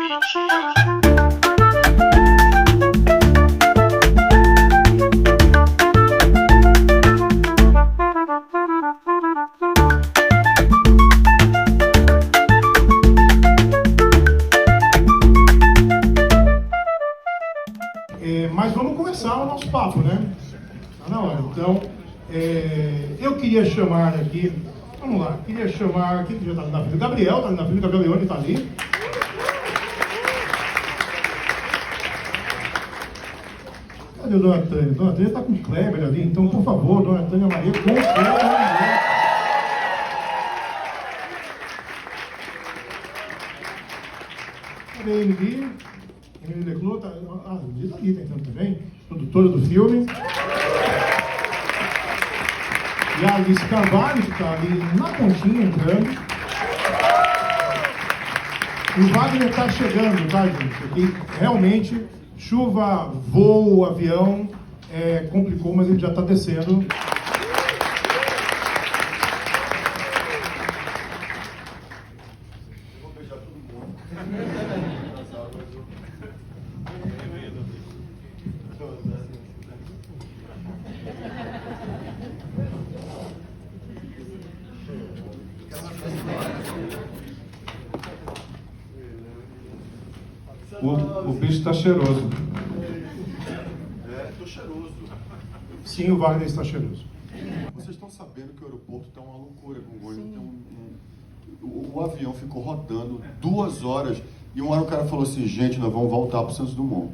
Mas vamos começar o nosso papo, né? Tá na hora. Então, eu queria chamar aqui, vamos lá, queria chamar, quem já está ali na fila? O Gabriel está ali na fila, o Gabriel Leone está ali. Cadê a Dona Tânia? Dona Tânia está com o Kleber ali, então, por favor, Dona Tânia Maria, com o Kleber. Cadê ele ali? Ele Leclerc tá ali, tá entrando também, produtora do filme. E a Alice Carvalho, que está ali na pontinha entrando. O Wagner está chegando, tá, gente? Aqui, realmente, chuva, voo, avião, complicou, mas ele já está descendo. O bicho está cheiroso. Tô cheiroso. Sim, o Wagner está cheiroso. Vocês estão sabendo que o aeroporto está uma loucura com o Goiânia. O avião ficou rodando 2 horas e uma hora o cara falou assim, gente, nós vamos voltar para o Santos Dumont.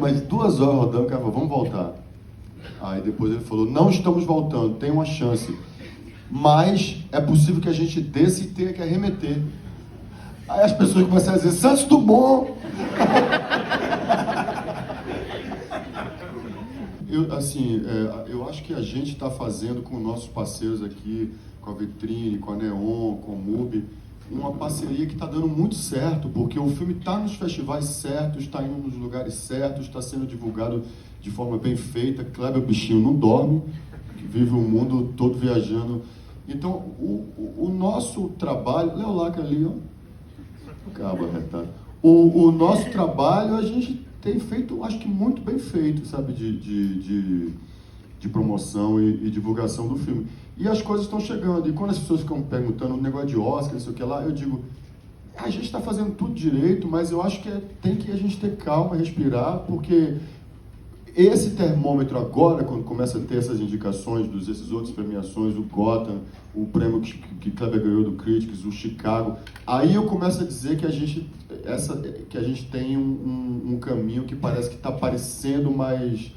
Mas 2 horas rodando, o cara falou, vamos voltar. Aí depois ele falou, não estamos voltando, tem uma chance. Mas é possível que a gente desça e tenha que arremeter. Aí as pessoas começaram a dizer, Santos Dumont! Eu acho que a gente está fazendo com nossos parceiros aqui, com a Vitrine, com a Neon, com o MUBI, uma parceria que está dando muito certo, porque o filme está nos festivais certos, está indo nos lugares certos, está sendo divulgado de forma bem feita. Kleber Bichinho não dorme, vive o mundo todo viajando. Então, o nosso trabalho... Léo Lacra ali, ó. Acaba, retado. O nosso trabalho a gente tem feito, acho que muito bem feito, sabe, de promoção e divulgação do filme. E as coisas estão chegando. E quando as pessoas ficam perguntando o negócio de Oscar, não sei o que lá, eu digo, a gente está fazendo tudo direito, mas eu acho que tem que a gente ter calma, respirar, porque esse termômetro agora, quando começa a ter essas indicações desses outras premiações, o Gotham, o prêmio que Kleber ganhou do Critics, o Chicago, aí eu começo a dizer que a gente tem um caminho que parece que está parecendo mais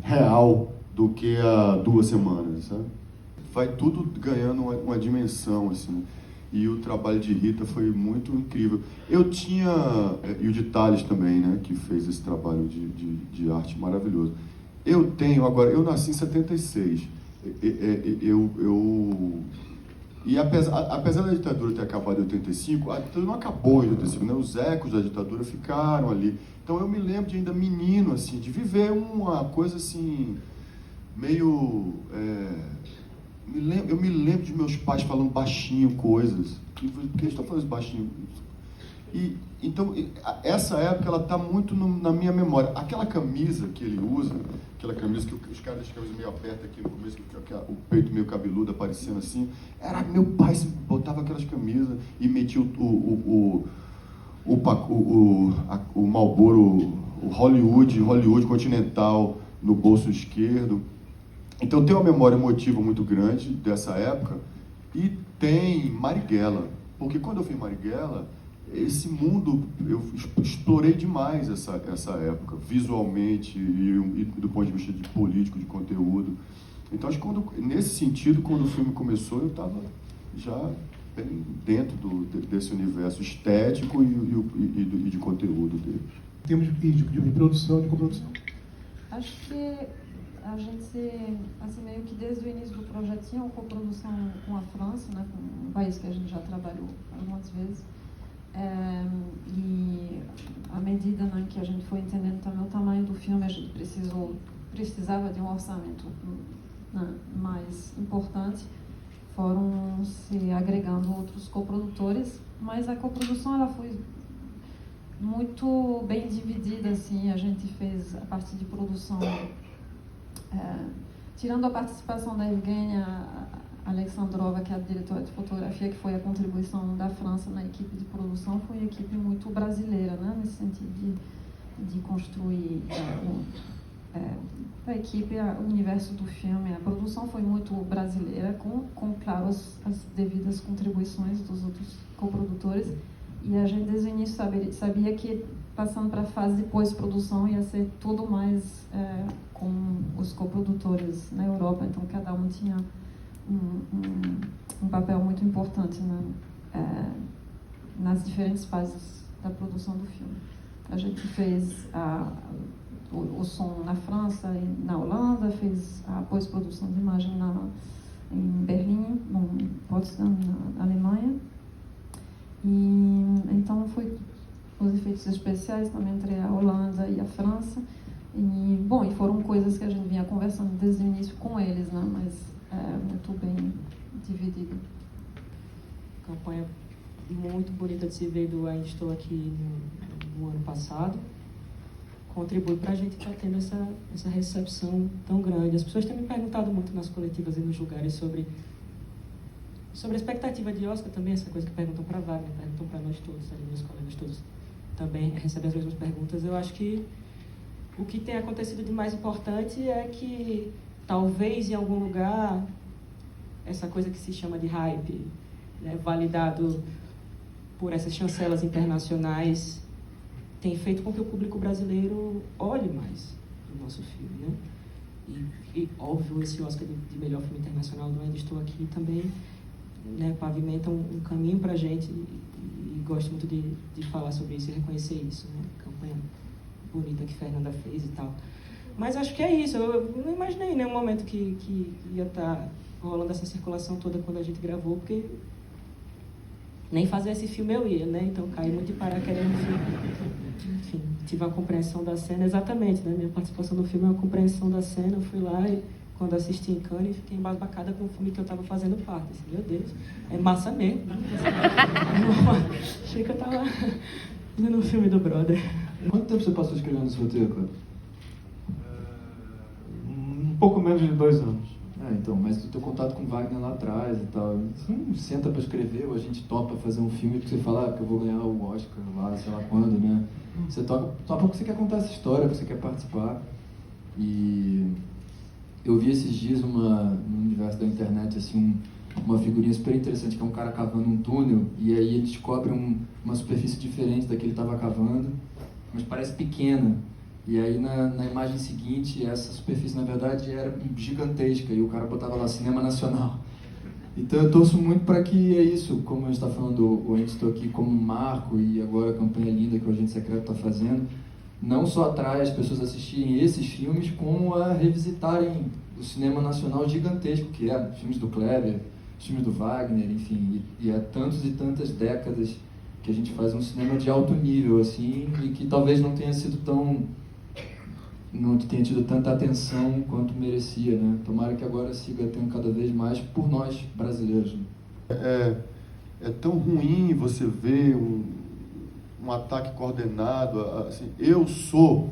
real do que há 2 semanas, sabe? Vai tudo ganhando uma dimensão, assim. E o trabalho de Rita foi muito incrível. E o de Thales também, né, que fez esse trabalho de arte maravilhoso. Eu nasci em 76. E apesar da ditadura ter acabado em 85, a ditadura não acabou em 85, né? Os ecos da ditadura ficaram ali. Então eu me lembro de ainda menino, assim, de viver uma coisa assim, meio... Eu me lembro de meus pais falando baixinho coisas. Por que eles estão falando baixinho? Então, essa época, ela está muito na minha memória. Aquela camisa que ele usa, aquela camisa que os caras deixam a camisa meio aberta aqui no começo, o peito meio cabeludo aparecendo assim, era meu pai botava aquelas camisas e metia o Marlboro, o Hollywood Continental no bolso esquerdo. Então tem uma memória emotiva muito grande dessa época e tem Marighella, porque quando eu fui em Marighella, esse mundo, eu explorei demais essa época, visualmente e do ponto de vista de político, de conteúdo. Então acho que nesse sentido, quando o filme começou, eu estava já bem dentro desse universo estético e de conteúdo dele. Em termos de produção e de coprodução. Acho que a gente, assim, meio que desde o início do projeto tinha uma coprodução com a França, né, com um país que a gente já trabalhou algumas vezes. E à medida, né, que a gente foi entendendo também o tamanho do filme, a gente precisava de um orçamento, né, mais importante. foram se agregando outros coprodutores, mas a coprodução ela foi muito bem dividida, assim. A gente fez a parte de produção, tirando a participação da Evgenia Alexandrova, que é a diretora de fotografia, que foi a contribuição da França na equipe de produção, foi uma equipe muito brasileira, né, nesse sentido de construir a equipe, o universo do filme. A produção foi muito brasileira, com claro, as devidas contribuições dos outros coprodutores. E a gente, desde o início, sabia que, passando para a fase de pós-produção, ia ser tudo mais com os coprodutores na Europa. Então, cada um tinha um papel muito importante nas diferentes fases da produção do filme. A gente fez o som na França e na Holanda, fez a pós-produção de imagem em Berlim, em Potsdam, na Alemanha. E então foi os efeitos especiais também entre a Holanda e a França. E foram coisas que a gente vinha conversando desde o início com eles, né? Mas muito bem dividido. Campanha muito bonita de se ver do Ainda Estou Aqui no ano passado. Contribui para a gente estar tendo essa recepção tão grande. As pessoas têm me perguntado muito nas coletivas e nos lugares sobre a expectativa de Oscar também, essa coisa que perguntam para Wagner, perguntam para nós todos, meus colegas todos também recebem as mesmas perguntas. Eu acho que o que tem acontecido de mais importante é que talvez em algum lugar essa coisa que se chama de hype, né, validado por essas chancelas internacionais, tem feito com que o público brasileiro olhe mais o nosso filme, né? E óbvio, esse Oscar de melhor filme internacional do Ainda Estou Aqui também, né, pavimenta um caminho para a gente, e gosto muito de falar sobre isso e reconhecer isso, né? Campanha bonita que Fernanda fez e tal. Mas acho que é isso. Eu não imaginei em nenhum momento que ia estar rolando essa circulação toda quando a gente gravou, porque nem fazer esse filme eu ia, né? Então caí muito de paraquedas no filme. Enfim, tive uma compreensão da cena, exatamente, né? Minha participação no filme é uma compreensão da cena. Eu fui lá e, quando assisti em Cannes, fiquei embasbacada com o filme que eu estava fazendo parte. Assim, meu Deus, é massa mesmo. Achei que eu estava vendo um filme do Brother. Quanto tempo você passou escrevendo esse roteiro, Cleber? Um pouco menos de 2 anos. Então, mas o teu contato com Wagner lá atrás e tal, você não senta pra escrever, ou a gente topa fazer um filme porque você fala que eu vou ganhar o Oscar lá, sei lá quando, né? Você topa porque você quer contar essa história, porque você quer participar. E eu vi esses dias no universo da internet, assim, uma figurinha super interessante, que é um cara cavando um túnel, e aí ele descobre uma superfície diferente da que ele estava cavando, mas parece pequena. E aí na imagem seguinte, essa superfície na verdade era gigantesca, e o cara botava lá Cinema Nacional. Então eu torço muito para que é isso, como a gente está falando, o Ainda Estou Aqui como marco, e agora a campanha linda que o Agente Secreto está fazendo, não só atrai as pessoas a assistirem esses filmes, como a revisitarem o cinema nacional gigantesco que é, filmes do Kleber, filmes do Wagner, enfim, e há tantos e tantas décadas que a gente faz um cinema de alto nível, assim, e que talvez não tenha tido tanta atenção quanto merecia, né? Tomara que agora siga tendo cada vez mais por nós, brasileiros. É tão ruim você ver um ataque coordenado, assim, eu sou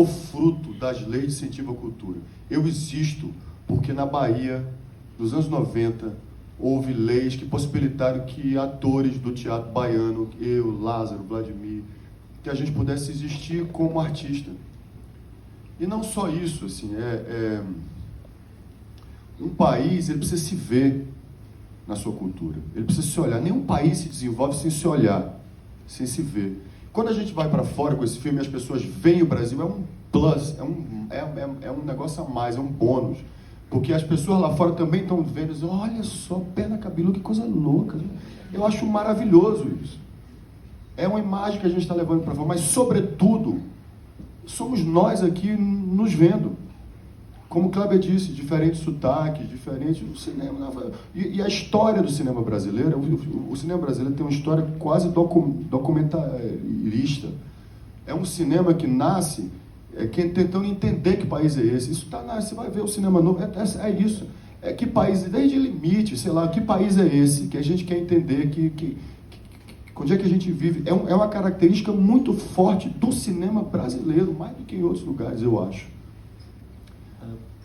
fruto das leis de incentivo à cultura. Eu existo porque na Bahia, nos anos 90, houve leis que possibilitaram que atores do teatro baiano, eu, Lázaro, Vladimir, que a gente pudesse existir como artista. E não só isso, assim, um país, ele precisa se ver na sua cultura, ele precisa se olhar. Nenhum país se desenvolve sem se olhar, sem se ver. Quando a gente vai para fora com esse filme, as pessoas veem o Brasil, é um plus, é um negócio a mais, é um bônus. Porque as pessoas lá fora também estão vendo, dizem, olha só, perna cabeluda, que coisa louca. Eu acho maravilhoso isso. É uma imagem que a gente está levando para fora, mas, sobretudo, somos nós aqui nos vendo. Como o Kleber disse, diferentes sotaques, diferentes... O cinema, e a história do cinema brasileiro, o cinema brasileiro tem uma história quase documentarista. É um cinema que nasce tentando entender que país é esse. Isso está, você vai ver o cinema novo, é isso. que país, desde limite, sei lá, que país é esse que a gente quer entender onde é que a gente vive. É uma característica muito forte do cinema brasileiro, mais do que em outros lugares, eu acho.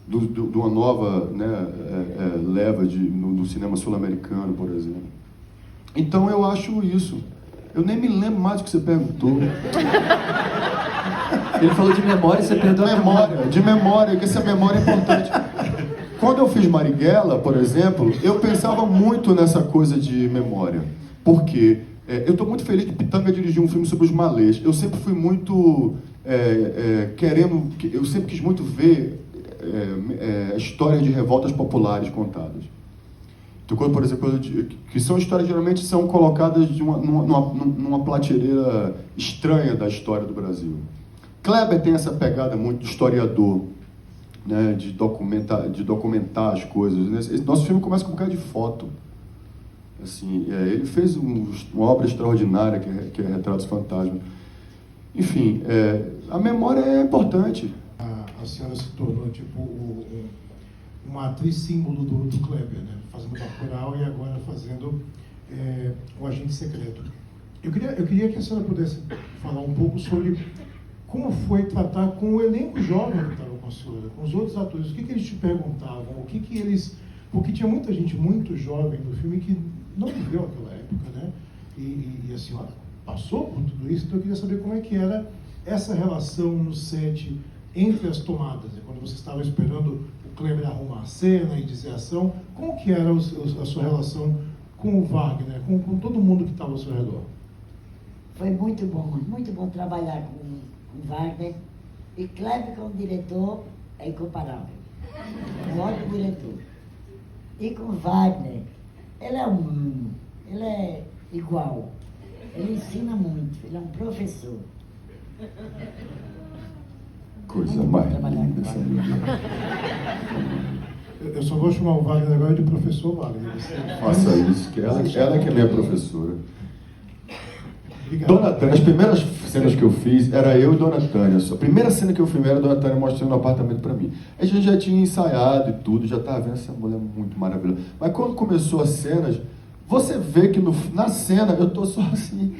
De uma nova, né, leva no cinema sul-americano, por exemplo. Então eu acho isso. Eu nem me lembro mais do que você perguntou. Ele falou de memória e você perdeu a memória. De memória, que essa memória é importante. Quando eu fiz Marighella, por exemplo, eu pensava muito nessa coisa de memória. Por quê? Eu estou muito feliz que Pitanga dirigiu um filme sobre os malês. Eu sempre fui muito eu sempre quis muito ver histórias de revoltas populares contadas. Então, por exemplo, que são histórias geralmente são colocadas numa prateleira estranha da história do Brasil. Kleber tem essa pegada muito de historiador, né, de documentar as coisas. Esse nosso filme começa com um bocado de foto. Assim, ele fez uma obra extraordinária que é Retratos Fantasmas. Enfim, a memória é importante. A senhora se tornou tipo uma atriz símbolo do Kleber, né? Fazendo Bacurau e agora fazendo o Agente Secreto. Eu queria que a senhora pudesse falar um pouco sobre como foi tratar com o elenco jovem que estava com a senhora, com os outros atores. O que eles te perguntavam? Porque tinha muita gente muito jovem no filme que não viveu aquela época, né? E a senhora passou por tudo isso, então eu queria saber como é que era essa relação no set entre as tomadas, né? Quando você estava esperando o Kleber arrumar a cena e dizer a ação, como que era a sua relação com o Wagner, com todo mundo que estava ao seu redor? Foi muito bom trabalhar com o Wagner. E Kleber, como diretor, é incomparável. Um ótimo diretor. E com o Wagner, ele é igual. Ele ensina muito, ele é um professor. Coisa mais linda. Eu só vou chamar o Wagner agora de professor Wagner. Faça isso, que ela que é minha professora. Obrigado. Dona Tânia, as primeiras cenas que eu fiz era eu e Dona Tânia. A primeira cena que eu filmei era a Dona Tânia mostrando o apartamento pra mim. A gente já tinha ensaiado e tudo, já estava vendo essa mulher muito maravilhosa. Mas quando começou as cenas, você vê que na cena eu tô só assim,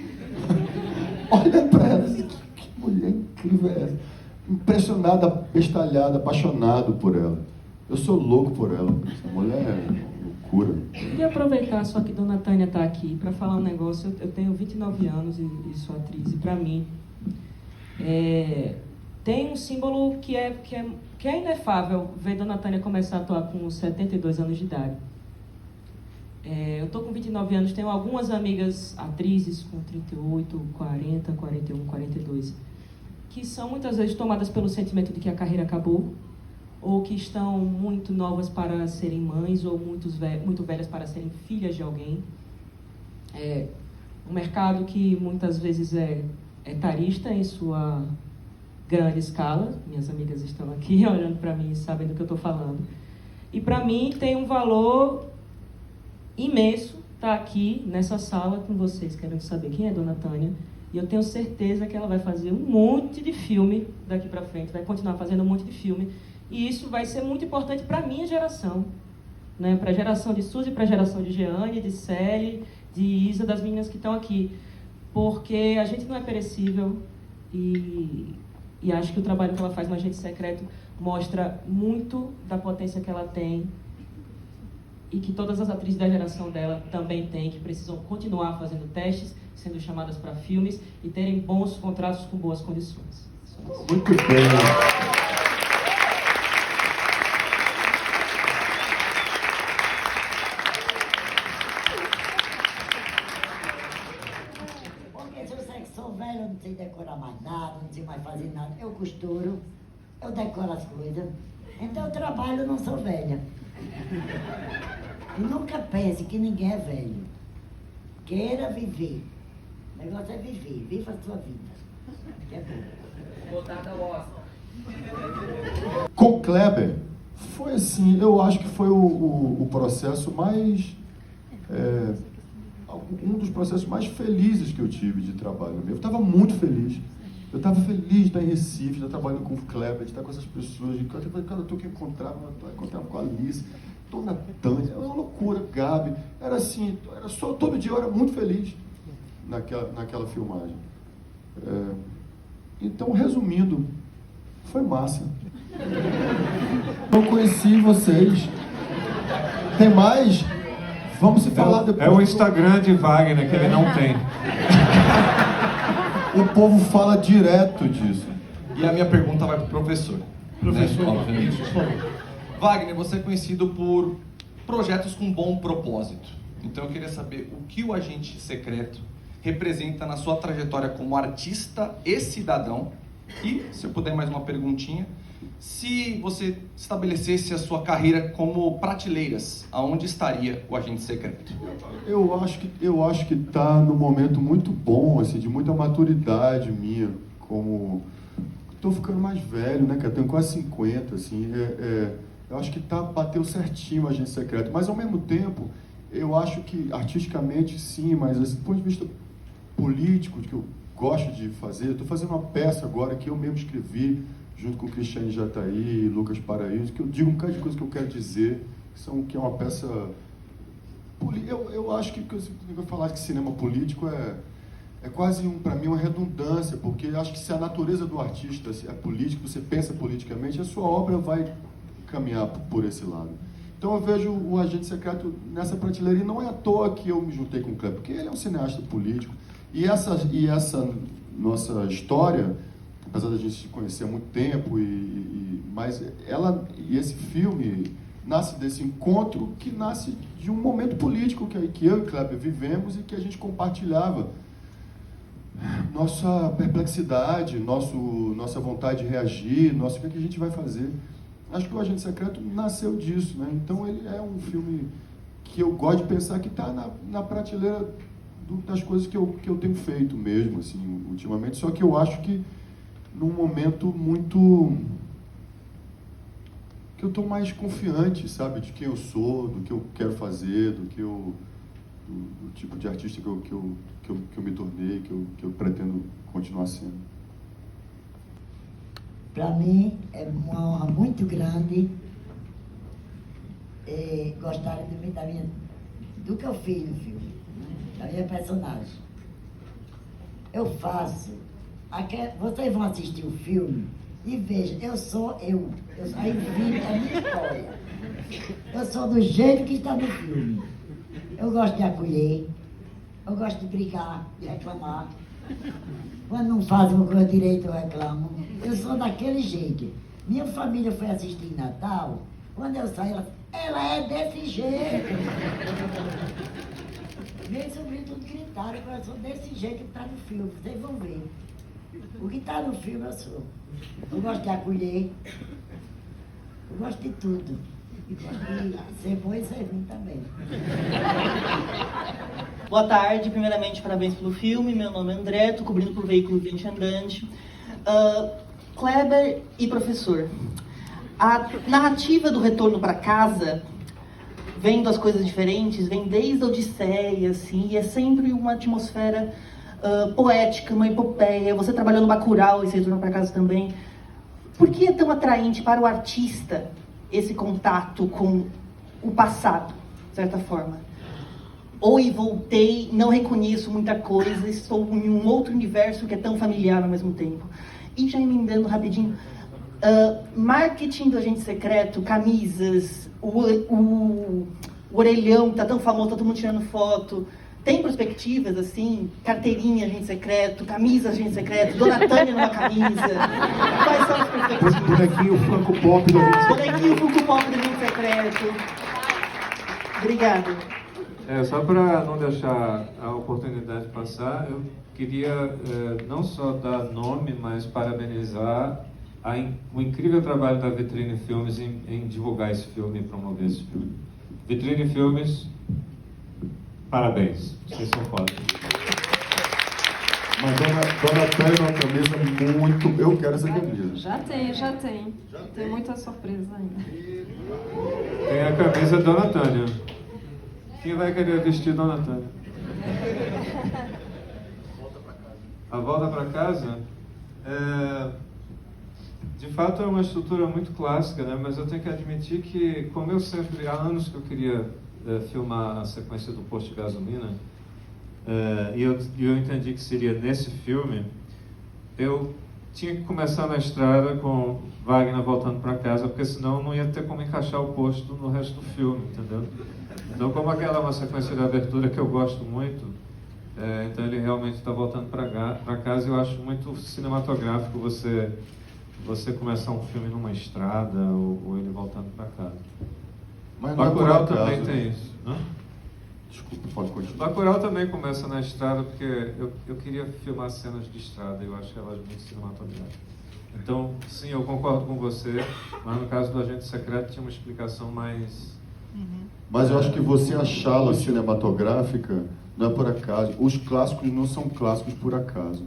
olha pra ela assim, que mulher incrível é essa? Impressionado, bestalhado, apaixonado por ela. Eu sou louco por ela. Essa mulher é loucura. Queria aproveitar só que Dona Tânia está aqui para falar um negócio. Eu tenho 29 anos e sou atriz, e para mim tem um símbolo que é inefável ver Dona Tânia começar a atuar com 72 anos de idade. Eu estou com 29 anos, tenho algumas amigas atrizes com 38, 40, 41, 42, que são muitas vezes tomadas pelo sentimento de que a carreira acabou, ou que estão muito novas para serem mães, ou muito velhas para serem filhas de alguém. Um mercado que muitas vezes é etarista em sua grande escala. Minhas amigas estão aqui olhando para mim e sabem do que eu estou falando. E para mim tem um valor imenso estar aqui nessa sala com vocês, querendo saber quem é Dona Tânia. E eu tenho certeza que ela vai fazer um monte de filme daqui para frente, vai continuar fazendo um monte de filme. E isso vai ser muito importante para a minha geração, né? Para a geração de Suzy, para a geração de Jeane, de Célie, de Isa, das meninas que estão aqui. Porque a gente não é perecível e acho que o trabalho que ela faz no Agente Secreto mostra muito da potência que ela tem e que todas as atrizes da geração dela também têm, que precisam continuar fazendo testes, sendo chamadas para filmes e terem bons contratos com boas condições. Muito bem. Porque se você que sou velho, eu não sei decorar mais nada, não sei mais fazer nada. Eu costuro, eu decoro as coisas. Então eu trabalho, não sou velha. E nunca pense que ninguém é velho. Queira viver. O negócio é viver. Viva a sua vida. Que é bom. Votada ao Oscar. Com Kleber, foi assim, eu acho que foi o processo mais... um dos processos mais felizes que eu tive de trabalho. Eu estava muito feliz. Eu estava feliz de estar em Recife, de estar trabalhando com o Kleber, de estar com essas pessoas. Cada eu estou que encontrava com a Alice. Dona Tânia, era uma loucura, Gabi, era assim, era só, todo dia eu era muito feliz naquela filmagem. Então, resumindo, foi massa. Eu conheci vocês. Tem mais? Vamos se falar depois. É o Instagram de Wagner, que ele não tem. O povo fala direto disso. E a minha pergunta vai para o professor. Professor, Obviamente. isso, por favor. Wagner, você é conhecido por projetos com bom propósito. Então eu queria saber o que o Agente Secreto representa na sua trajetória como artista e cidadão. E, se eu puder mais uma perguntinha, se você estabelecesse a sua carreira como prateleiras, aonde estaria o Agente Secreto? Eu acho que está num momento muito bom, assim, de muita maturidade minha, como estou ficando mais velho, né, cara? Eu tenho quase 50, assim, eu acho que bateu certinho o Agente Secreto, mas ao mesmo tempo, eu acho que artisticamente sim, mas assim, do ponto de vista político, que eu gosto de fazer, eu estou fazendo uma peça agora que eu mesmo escrevi, junto com o Cristiane Jataí e Lucas Paraíso, que eu digo um bocado de coisa que eu quero dizer, que é uma peça... Eu acho que eu falar que cinema político é quase, para mim, uma redundância, porque eu acho que se a natureza do artista é política, você pensa politicamente, a sua obra vai caminhar por esse lado. Então eu vejo o Agente Secreto nessa prateleira, e não é à toa que eu me juntei com o Kleber, porque ele é um cineasta político, e essa nossa história, apesar da gente se conhecer há muito tempo, mas esse filme nasce desse encontro que nasce de um momento político que eu e o Kleber vivemos e que a gente compartilhava nossa perplexidade, nossa vontade de reagir, o que a gente vai fazer. Acho que o Agente Secreto nasceu disso, né? Então ele é um filme que eu gosto de pensar que está na prateleira das coisas que eu tenho feito mesmo, assim, ultimamente, só que eu acho que num momento muito... que eu estou mais confiante, sabe, de quem eu sou, do que eu quero fazer, do tipo de artista que eu me tornei, que eu pretendo continuar sendo. Para mim é uma honra muito grande gostarem do que eu fiz no filme, da minha personagem. Eu faço... Vocês vão assistir o filme e vejam, eu sou eu. Aí vi a minha história. Eu sou do jeito que está no filme. Eu gosto de acolher, eu gosto de brigar, de reclamar. Quando não fazem uma coisa direito, eu reclamo. Eu sou daquele jeito. Minha família foi assistir em Natal, quando eu saí, ela é desse jeito. Meus sobrinhos tudo gritaram, eu sou desse jeito que está no filme, vocês vão ver. O que está no filme eu sou. Eu gosto de acolher, eu gosto de tudo. E gosto de ser bom e ser ruim também. Boa tarde, primeiramente parabéns pelo filme, meu nome é André, estou cobrindo por Veículo Gente Andante. Kleber e professor, a narrativa do retorno para casa, vendo as coisas diferentes, vem desde a Odisseia, assim, e é sempre uma atmosfera poética, uma epopeia. Você trabalhou no Bacurau, esse retorno para casa também. Por que é tão atraente para o artista esse contato com o passado, de certa forma? Oi, voltei, não reconheço muita coisa, estou em um outro universo que é tão familiar ao mesmo tempo. E já emendando rapidinho, marketing do Agente Secreto, camisas, o orelhão que tá tão famoso, tá todo mundo tirando foto. Tem perspectivas, assim, carteirinha Agente Secreto, camisa Agente Secreto, Dona Tânia numa camisa? Quais são as perspectivas? Bonequinho Funko Pop do Agente Secreto. Bonequinho Funko Pop do Agente Secreto. Obrigada. Só para não deixar a oportunidade passar, eu queria não só dar nome, mas parabenizar o incrível trabalho da Vitrine Filmes em divulgar esse filme e promover esse filme. Vitrine Filmes, parabéns, vocês são foda. Mas Dona Tânia é uma camisa muito... Eu quero essa camisa. Já tem. Tem muita surpresa ainda. Tem a camisa Dona Tânia. Quem vai querer vestir Dona Tânia? A volta para casa? De fato é uma estrutura muito clássica, né? Mas eu tenho que admitir que, como eu sempre, há anos que eu queria filmar a sequência do Posto de Gasolina, e eu entendi que seria nesse filme, eu tinha que começar na estrada com Wagner voltando para casa, porque senão não ia ter como encaixar o posto no resto do filme, entendeu? Então, como aquela é uma sequência de abertura que eu gosto muito, então ele realmente está voltando para casa. Eu acho muito cinematográfico você começar um filme numa estrada ou ele voltando para casa. Mas não é por Bacurau acaso. também tem isso, né? Desculpa, pode continuar. Bacurau também começa na estrada, porque eu queria filmar cenas de estrada, eu acho elas muito cinematográficas. Então, sim, eu concordo com você, mas no caso do Agente Secreto tinha uma explicação mais... Mas eu acho que você achá-la cinematográfica não é por acaso. Os clássicos não são clássicos por acaso,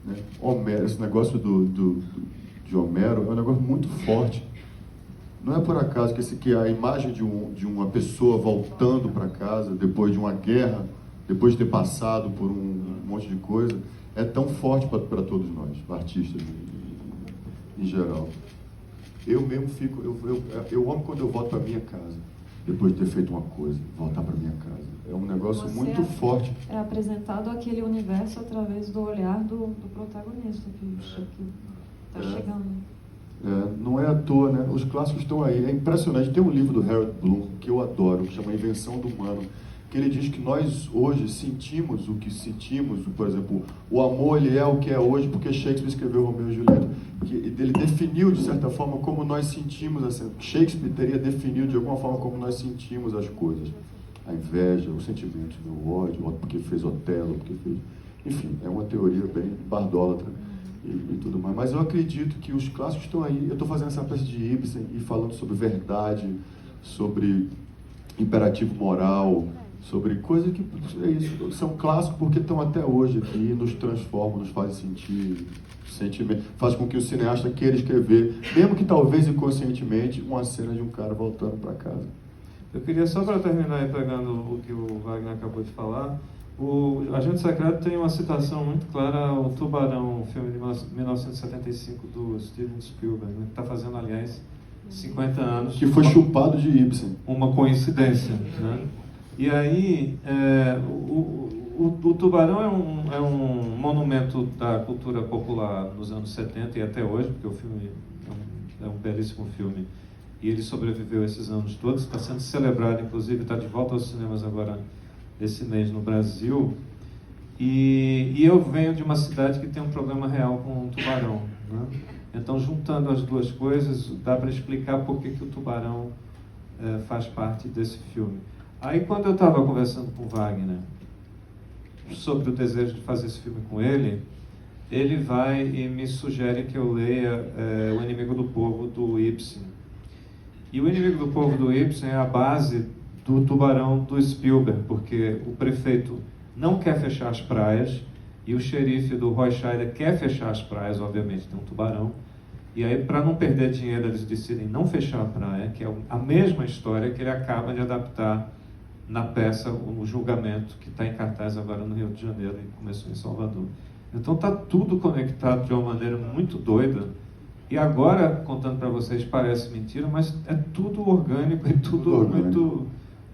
né? Homero, esse negócio de Homero é um negócio muito forte. Não é por acaso que a imagem de uma pessoa voltando para casa depois de uma guerra, depois de ter passado por um monte de coisa, é tão forte para todos nós, artistas em geral. Eu mesmo fico, eu amo quando eu volto para minha casa, depois de ter feito uma coisa, voltar para minha casa. É um negócio muito forte. É apresentado aquele universo através do olhar do protagonista que está chegando. Não é à toa, né? Os clássicos estão aí. É impressionante. Tem um livro do Harold Bloom que eu adoro, que chama Invenção do Humano, que ele diz que nós hoje sentimos o que sentimos. Por exemplo, o amor ele é o que é hoje porque Shakespeare escreveu Romeu e Julieta. Que ele definiu, de certa forma, como nós sentimos. Assim, Shakespeare teria definido, de alguma forma, como nós sentimos as coisas. A inveja, o sentimento, o ódio, porque fez Otelo, porque fez... Enfim, é uma teoria bem bardólatra. E tudo mais, mas eu acredito que os clássicos estão aí. Eu estou fazendo essa peça de Ibsen e falando sobre verdade, sobre imperativo moral, sobre coisas que é isso, são clássicos porque estão até hoje aqui, nos transformam, nos fazem sentir sentimento, faz com que o cineasta queira escrever, mesmo que talvez inconscientemente, uma cena de um cara voltando para casa. Eu queria só para terminar aí pegando o que o Wagner acabou de falar. O Agente Secreto tem uma citação muito clara ao Tubarão, um filme de 1975 do Steven Spielberg, né, que está fazendo, aliás, 50 anos. Que foi chupado de Ibsen. Uma coincidência, né? E aí, o Tubarão é um monumento da cultura popular nos anos 70 e até hoje, porque o filme é um belíssimo filme. E ele sobreviveu esses anos todos, está sendo celebrado, inclusive, está de volta aos cinemas agora esse mês no Brasil, e eu venho de uma cidade que tem um problema real com o tubarão, né? Então, juntando as duas coisas, dá para explicar por que o tubarão faz parte desse filme. Aí, quando eu estava conversando com o Wagner sobre o desejo de fazer esse filme com ele vai e me sugere que eu leia O Inimigo do Povo, do Ibsen. E O Inimigo do Povo, do Ibsen, é a base do Tubarão do Spielberg, porque o prefeito não quer fechar as praias e o xerife do Roy Scheider quer fechar as praias, obviamente, tem um tubarão. E aí, para não perder dinheiro, eles decidem não fechar a praia, que é a mesma história que ele acaba de adaptar na peça O Julgamento, que está em cartaz agora no Rio de Janeiro e começou em Salvador. Então está tudo conectado de uma maneira muito doida. E agora, contando para vocês, parece mentira, mas é tudo orgânico, é tudo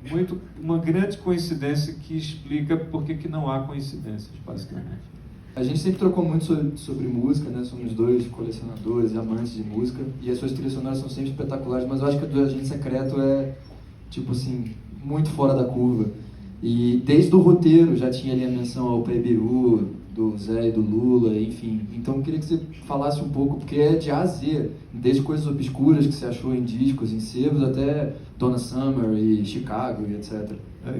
muito uma grande coincidência que explica por que não há coincidências, basicamente. A gente sempre trocou muito sobre música, né? Somos dois colecionadores e amantes de música, e as suas trilhas sonoras são sempre espetaculares, mas eu acho que a do Agente Secreto é, tipo assim, muito fora da curva. E desde o roteiro já tinha ali a menção ao PBU, do Zé e do Lula, enfim. Então eu queria que você falasse um pouco, porque é de A a Z, desde coisas obscuras que você achou em discos, em sebos, até Donna Summer e Chicago e etc.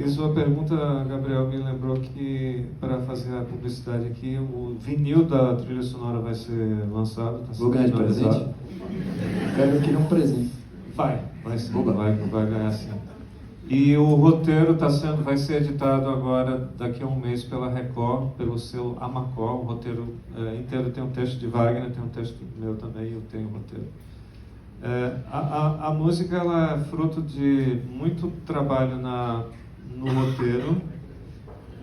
Isso é uma pergunta, Gabriel, me lembrou que, para fazer a publicidade aqui, o vinil da trilha sonora vai ser lançado. Tá. Vou ganhar de presente? Eu queria um presente. Vai ganhar sim. E o roteiro vai ser editado agora, daqui a um mês, pela Record, pelo selo Amacor. O roteiro inteiro tem um texto de Wagner, tem um texto meu também, eu tenho o roteiro. A música ela é fruto de muito trabalho no roteiro.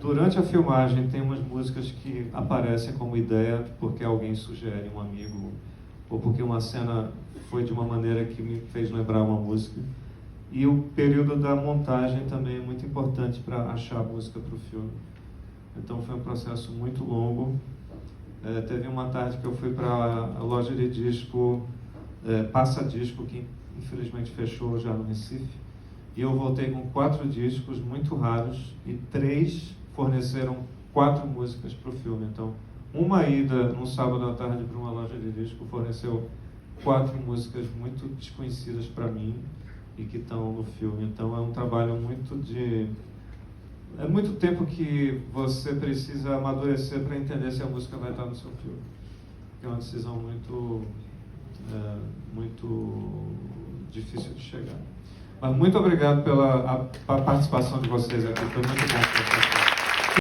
Durante a filmagem tem umas músicas que aparecem como ideia, porque alguém sugere, um amigo ou porque uma cena foi de uma maneira que me fez lembrar uma música. E o período da montagem também é muito importante para achar a música para o filme. Então foi um processo muito longo. Teve uma tarde que eu fui para a loja de disco, Passa Disco, que infelizmente fechou já no Recife, e eu voltei com 4 discos muito raros, e 3 forneceram 4 músicas para o filme. Então, uma ida num sábado à tarde para uma loja de disco forneceu 4 músicas muito desconhecidas para mim e que estão no filme. Então é um trabalho muito de... É muito tempo que você precisa amadurecer para entender se a música vai estar no seu filme. É uma decisão muito difícil de chegar. Mas muito obrigado pela participação de vocês aqui, foi muito bom.